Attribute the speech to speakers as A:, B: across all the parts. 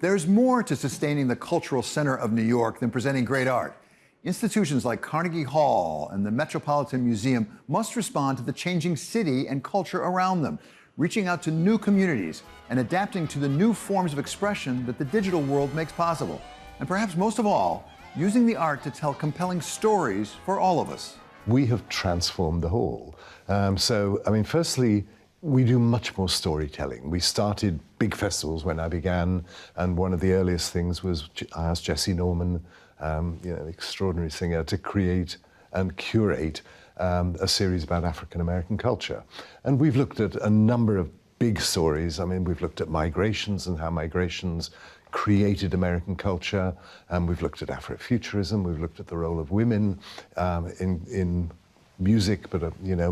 A: There's more to sustaining the cultural center of New York than presenting great art. Institutions like Carnegie Hall and the Metropolitan Museum must respond to the changing city and culture around them, reaching out to new communities and adapting to the new forms of expression that the digital world makes possible. And perhaps most of all, using the art to tell compelling stories for all of us.
B: We have transformed the hall. Firstly, we do much more storytelling. We started big festivals when I began, and one of the earliest things was I asked Jesse Norman, an extraordinary singer, to create and curate a series about African-American culture. And we've looked at a number of big stories. We've looked at migrations and how migrations created American culture. We've looked at Afrofuturism. We've looked at the role of women in music, but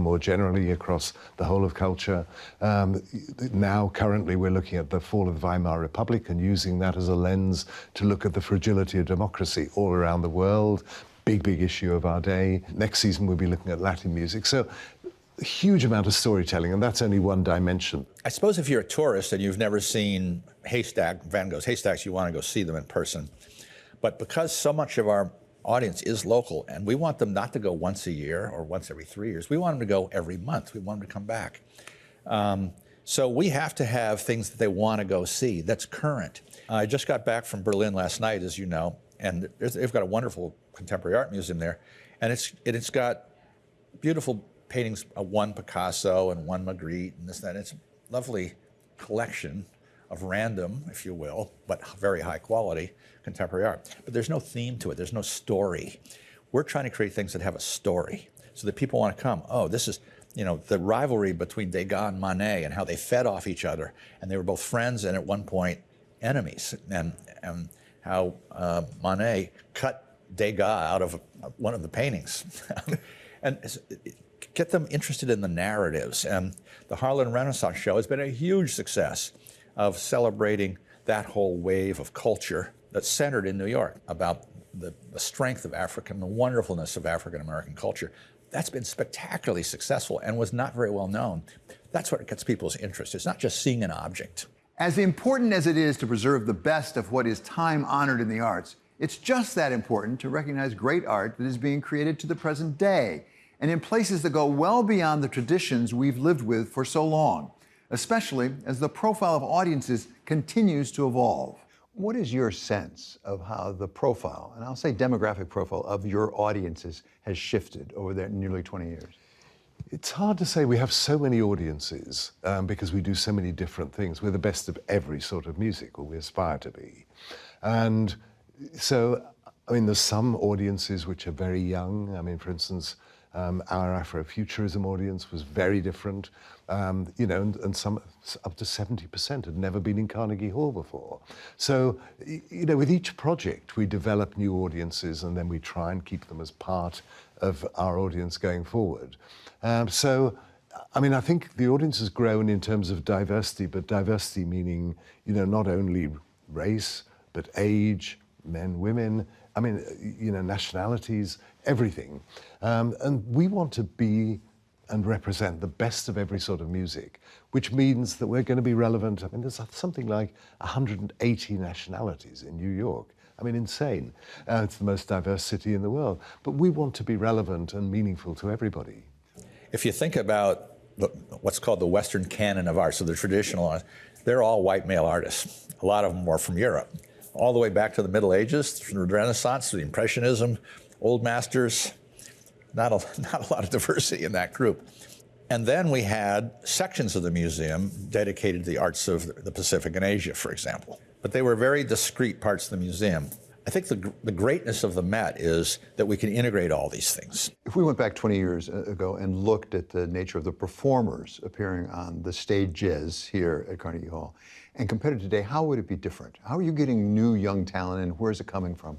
B: more generally across the whole of culture. Now, currently, we're looking at the fall of the Weimar Republic and using that as a lens to look at the fragility of democracy all around the world. Big issue of our day. Next season, we'll be looking at Latin music. So, a huge amount of storytelling, and that's only one dimension.
C: I suppose if you're a tourist and you've never seen Van Gogh's haystacks, you want to go see them in person. But because so much of our audience is local, and we want them not to go once a year or once every 3 years. We want them to go every month. We want them to come back. So we have to have things that they want to go see that's current. I just got back from Berlin last night, as you know, and they've got a wonderful contemporary art museum there, and it's got beautiful paintings of one Picasso and one Magritte and this, that. It's a lovely collection of random, if you will, but very high quality contemporary art. But there's no theme to it, there's no story. We're trying to create things that have a story so that people want to come. Oh, this is, the rivalry between Degas and Manet and how they fed off each other. And they were both friends and at one point enemies. And how Manet cut Degas out of one of the paintings. And get them interested in the narratives. And the Harlem Renaissance Show has been a huge success of celebrating that whole wave of culture that's centered in New York about the strength of Africa and the wonderfulness of African-American culture. That's been spectacularly successful and was not very well known. That's what gets people's interest. It's not just seeing an object.
A: As important as it is to preserve the best of what is time-honored in the arts, it's just that important to recognize great art that is being created to the present day and in places that go well beyond the traditions we've lived with for so long, especially as the profile of audiences continues to evolve. What is your sense of how the profile, and I'll say demographic profile, of your audiences has shifted over the nearly 20 years?
B: It's hard to say. We have so many audiences because we do so many different things. We're the best of every sort of music, or we aspire to be. And so, there's some audiences which are very young. For instance, our Afrofuturism audience was very different, and some up to 70% had never been in Carnegie Hall before. So, with each project, we develop new audiences and then we try and keep them as part of our audience going forward. I think the audience has grown in terms of diversity, but diversity meaning, not only race, but age, men, women, nationalities, everything. And we want to be and represent the best of every sort of music, which means that we're going to be relevant. There's something like 180 nationalities in New York. Insane. It's the most diverse city in the world. But we want to be relevant and meaningful to everybody.
C: If you think about what's called the Western canon of art, so the traditional art, they're all white male artists. A lot of them were from Europe. All the way back to the Middle Ages, from the Renaissance, to the Impressionism, Old Masters, not a lot of diversity in that group. And then we had sections of the museum dedicated to the arts of the Pacific and Asia, for example. But they were very discrete parts of the museum. I think the greatness of the Met is that we can integrate all these things.
A: If we went back 20 years ago and looked at the nature of the performers appearing on the stages here at Carnegie Hall and compared it today, how would it be different? How are you getting new young talent and where's it coming from?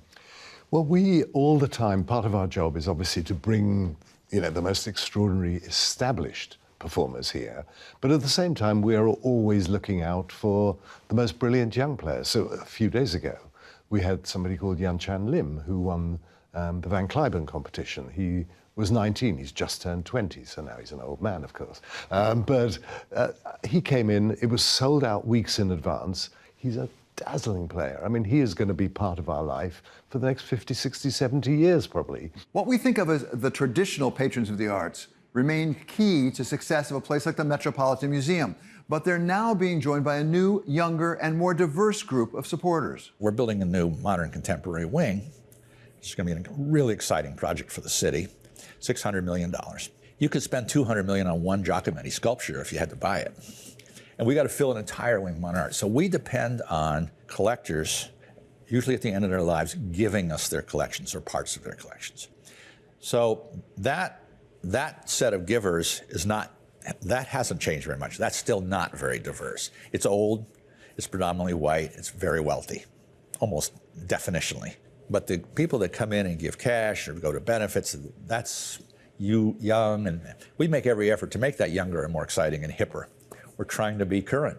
B: Well, we all the time, part of our job is obviously to bring, the most extraordinary established performers here. But at the same time, we are always looking out for the most brilliant young players. So a few days ago, we had somebody called Yan Chan Lim who won the Van Cliburn competition. He was 19, he's just turned 20, so now he's an old man, of course. But he came in, it was sold out weeks in advance. He's a dazzling player. I mean, he is going to be part of our life for the next 50, 60, 70 years, probably.
A: What we think of as the traditional patrons of the arts remain key to success of a place like the Metropolitan Museum, but they're now being joined by a new, younger, and more diverse group of supporters.
C: We're building a new modern contemporary wing. It's going to be a really exciting project for the city, $600 million. You could spend $200 million on one Giacometti sculpture if you had to buy it. And we got to fill an entire wing of modern art. So we depend on collectors, usually at the end of their lives, giving us their collections or parts of their collections. So that set of givers that hasn't changed very much. That's still not very diverse. It's old, it's predominantly white, it's very wealthy, almost definitionally. But the people that come in and give cash or go to benefits, that's young, and we make every effort to make that younger and more exciting and hipper. We're trying to be current.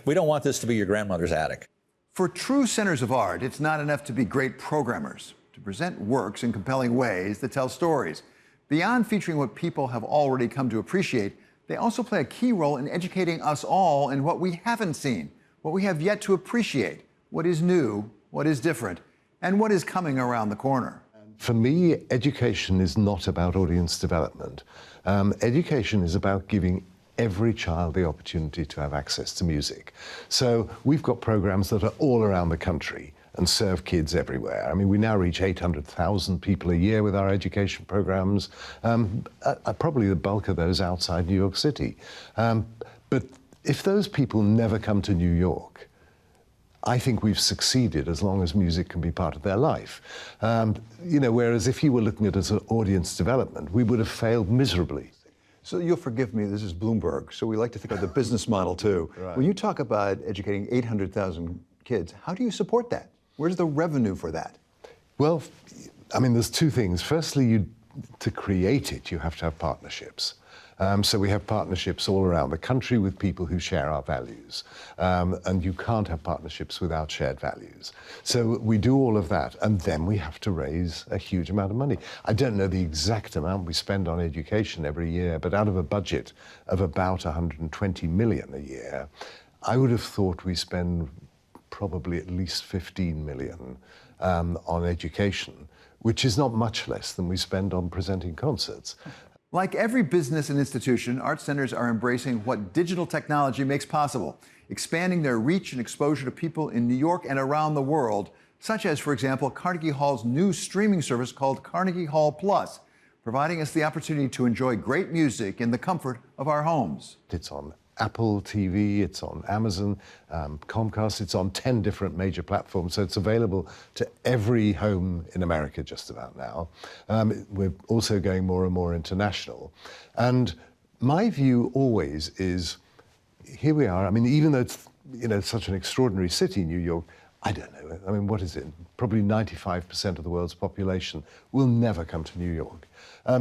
C: We don't want this to be your grandmother's attic.
A: For true centers of art, it's not enough to be great programmers, to present works in compelling ways that tell stories. Beyond featuring what people have already come to appreciate, they also play a key role in educating us all in what we haven't seen, what we have yet to appreciate, what is new, what is different, and what is coming around the corner.
B: For me, education is not about audience development. Education is about giving every child the opportunity to have access to music. So we've got programs that are all around the country and serve kids everywhere. I mean, we now reach 800,000 people a year with our education programs, probably the bulk of those outside New York City. But if those people never come to New York, I think we've succeeded as long as music can be part of their life. Whereas if you were looking at it as an audience development, we would have failed miserably.
A: So you'll forgive me, this is Bloomberg, so we like to think of the business model too.
B: Right.
A: When you talk about educating 800,000 kids, how do you support that? Where's the revenue for that?
B: Well, I mean, there's two things. Firstly, to create it, you have to have partnerships. So we have partnerships all around the country with people who share our values. And you can't have partnerships without shared values. So we do all of that, and then we have to raise a huge amount of money. I don't know the exact amount we spend on education every year, but out of a budget of about 120 million a year, I would have thought we spend probably at least 15 million on education, which is not much less than we spend on presenting concerts.
A: Like every business and institution, art centers are embracing what digital technology makes possible, expanding their reach and exposure to people in New York and around the world, such as, for example, Carnegie Hall's new streaming service called Carnegie Hall Plus, providing us the opportunity to enjoy great music in the comfort of our homes.
B: It's on Apple TV, it's on Amazon, Comcast, it's on 10 different major platforms, so it's available to every home in America just about now. We're also going more and more international. And my view always is, here we are, I mean, even though it's such an extraordinary city, New York, I don't know, I mean, what is it? Probably 95% of the world's population will never come to New York.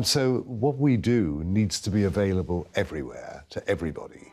B: So what we do needs to be available everywhere, to everybody.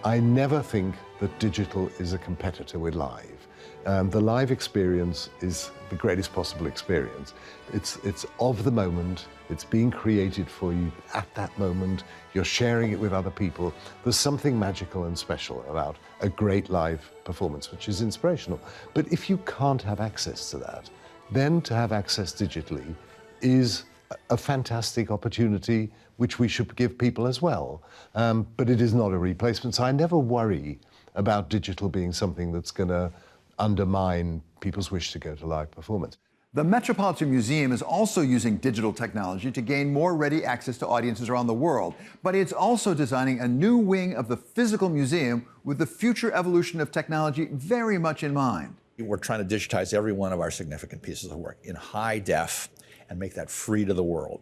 B: I never think that digital is a competitor with live. The live experience is the greatest possible experience. It's of the moment, it's being created for you at that moment, you're sharing it with other people. There's something magical and special about a great live performance, which is inspirational. But if you can't have access to that, then to have access digitally is a fantastic opportunity which we should give people as well. But it is not a replacement. So I never worry about digital being something that's going to undermine people's wish to go to live performance.
A: The Metropolitan Museum is also using digital technology to gain more ready access to audiences around the world, but it's also designing a new wing of the physical museum with the future evolution of technology very much in mind.
C: We're trying to digitize every one of our significant pieces of work in high def and make that free to the world.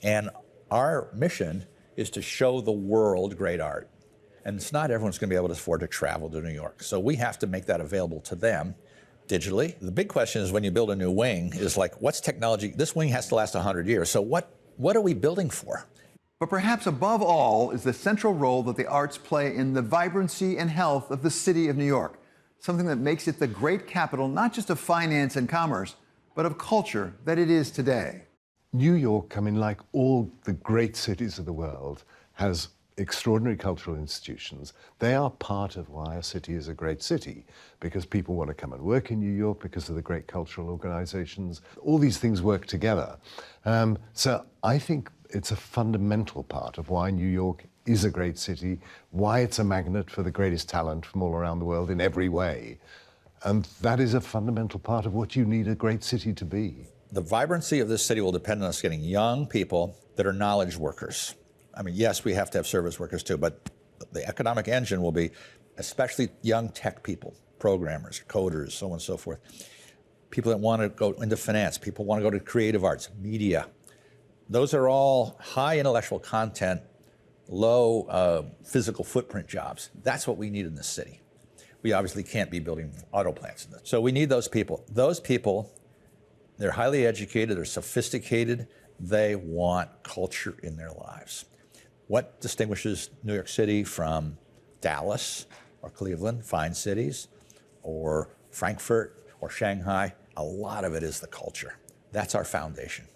C: And our mission is to show the world great art. And it's not everyone's going to be able to afford to travel to New York. So we have to make that available to them digitally. The big question is when you build a new wing is like, what's technology? This wing has to last 100 years. So what are we building for?
A: But perhaps above all is the central role that the arts play in the vibrancy and health of the city of New York, something that makes it the great capital, not just of finance and commerce, but of culture that it is today.
B: New York, I mean, like all the great cities of the world, has extraordinary cultural institutions. They are part of why a city is a great city, because people want to come and work in New York because of the great cultural organizations. All these things work together. So I think it's a fundamental part of why New York is a great city, why it's a magnet for the greatest talent from all around the world in every way. And that is a fundamental part of what you need a great city to be.
C: The vibrancy of this city will depend on us getting young people that are knowledge workers. I mean, yes, we have to have service workers too, but the economic engine will be especially young tech people, programmers, coders, so on and so forth. People that want to go into finance, people want to go to creative arts, media. Those are all high intellectual content, low physical footprint jobs. That's what we need in this city. We obviously can't be building auto plants. So we need those people. Those people, they're highly educated, they're sophisticated, they want culture in their lives. What distinguishes New York City from Dallas or Cleveland, fine cities, or Frankfurt or Shanghai? A lot of it is the culture. That's our foundation.